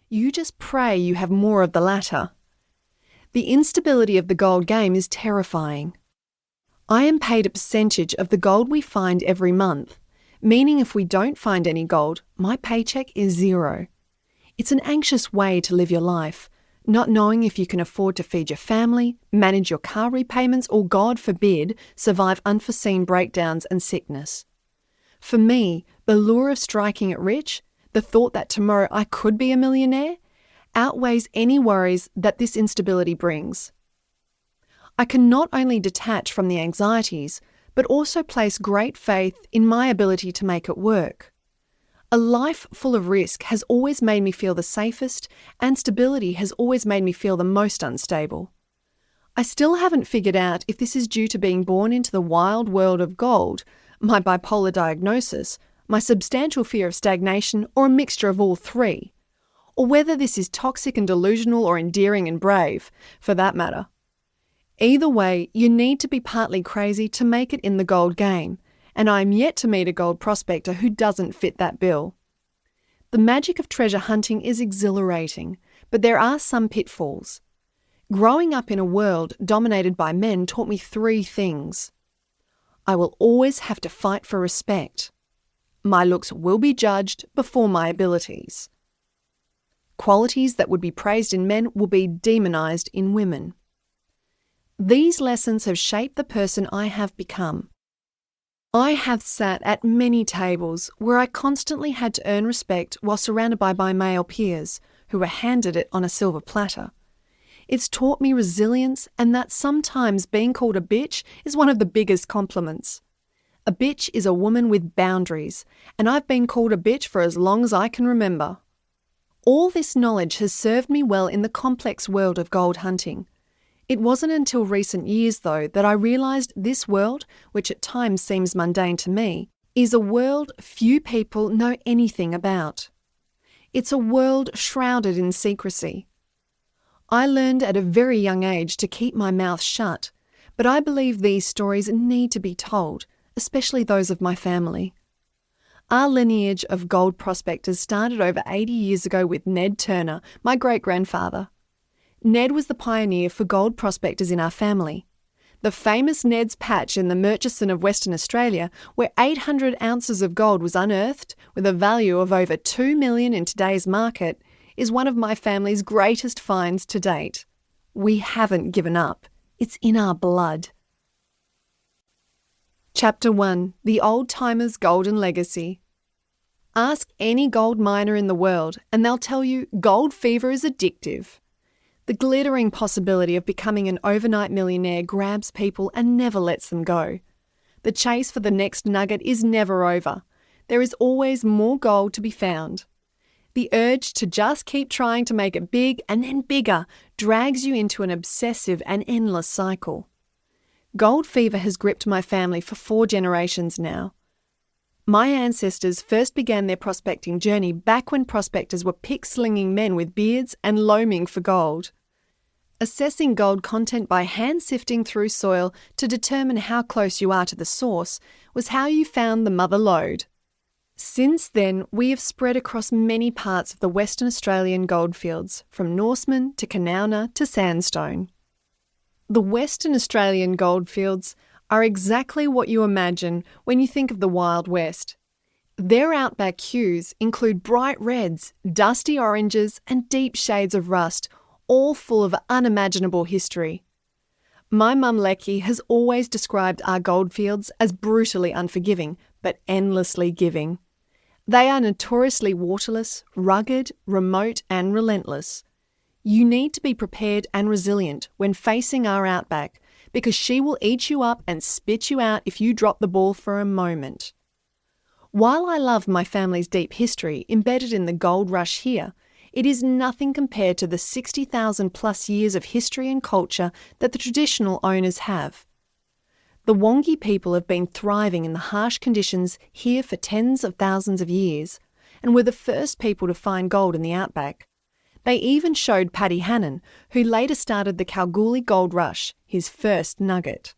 You just pray you have more of the latter. The instability of the gold game is terrifying. I am paid a percentage of the gold we find every month, meaning if we don't find any gold, my paycheck is zero. It's an anxious way to live your life, not knowing if you can afford to feed your family, manage your car repayments, or, God forbid, survive unforeseen breakdowns and sickness. For me, the lure of striking it rich, the thought that tomorrow I could be a millionaire, outweighs any worries that this instability brings. I can not only detach from the anxieties, but also place great faith in my ability to make it work. A life full of risk has always made me feel the safest, and stability has always made me feel the most unstable. I still haven't figured out if this is due to being born into the wild world of gold, my bipolar diagnosis, my substantial fear of stagnation, or a mixture of all three, or whether this is toxic and delusional or endearing and brave, for that matter. Either way, you need to be partly crazy to make it in the gold game, and I am yet to meet a gold prospector who doesn't fit that bill. The magic of treasure hunting is exhilarating, but there are some pitfalls. Growing up in a world dominated by men taught me three things. I will always have to fight for respect. My looks will be judged before my abilities. Qualities that would be praised in men will be demonized in women. These lessons have shaped the person I have become. I have sat at many tables where I constantly had to earn respect while surrounded by my male peers, who were handed it on a silver platter. It's taught me resilience, and that sometimes being called a bitch is one of the biggest compliments. A bitch is a woman with boundaries, and I've been called a bitch for as long as I can remember. All this knowledge has served me well in the complex world of gold hunting. It wasn't until recent years, though, that I realised this world, which at times seems mundane to me, is a world few people know anything about. It's a world shrouded in secrecy. I learned at a very young age to keep my mouth shut, but I believe these stories need to be told, especially those of my family. Our lineage of gold prospectors started over 80 years ago with Ned Turner, my great-grandfather. Ned was the pioneer for gold prospectors in our family. The famous Ned's Patch in the Murchison of Western Australia, where 800 ounces of gold was unearthed with a value of over $2 million in today's market, is one of my family's greatest finds to date. We haven't given up. It's in our blood. Chapter 1. The Old-Timer's Golden Legacy. Ask any gold miner in the world and they'll tell you gold fever is addictive. The glittering possibility of becoming an overnight millionaire grabs people and never lets them go. The chase for the next nugget is never over. There is always more gold to be found. The urge to just keep trying to make it big and then bigger drags you into an obsessive and endless cycle. Gold fever has gripped my family for 4 generations now. My ancestors first began their prospecting journey back when prospectors were pick-slinging men with beards and loaming for gold. Assessing gold content by hand-sifting through soil to determine how close you are to the source was how you found the mother lode. Since then, we have spread across many parts of the Western Australian goldfields, from Norseman to Kanowna to Sandstone. The Western Australian goldfields are exactly what you imagine when you think of the Wild West. Their outback hues include bright reds, dusty oranges, and deep shades of rust, all full of unimaginable history. My mum Lecky has always described our goldfields as brutally unforgiving, but endlessly giving. They are notoriously waterless, rugged, remote, and relentless. You need to be prepared and resilient when facing our outback, because she will eat you up and spit you out if you drop the ball for a moment. While I love my family's deep history embedded in the gold rush here, it is nothing compared to the 60,000 plus years of history and culture that the traditional owners have. The Wangi people have been thriving in the harsh conditions here for tens of thousands of years, and were the first people to find gold in the outback. They even showed Paddy Hannon, who later started the Kalgoorlie Gold Rush, his first nugget.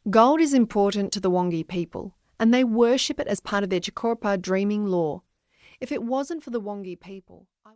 Gold is important to the Wangi people, and they worship it as part of their Chikorpa dreaming lore. If it wasn't for the Wangi people,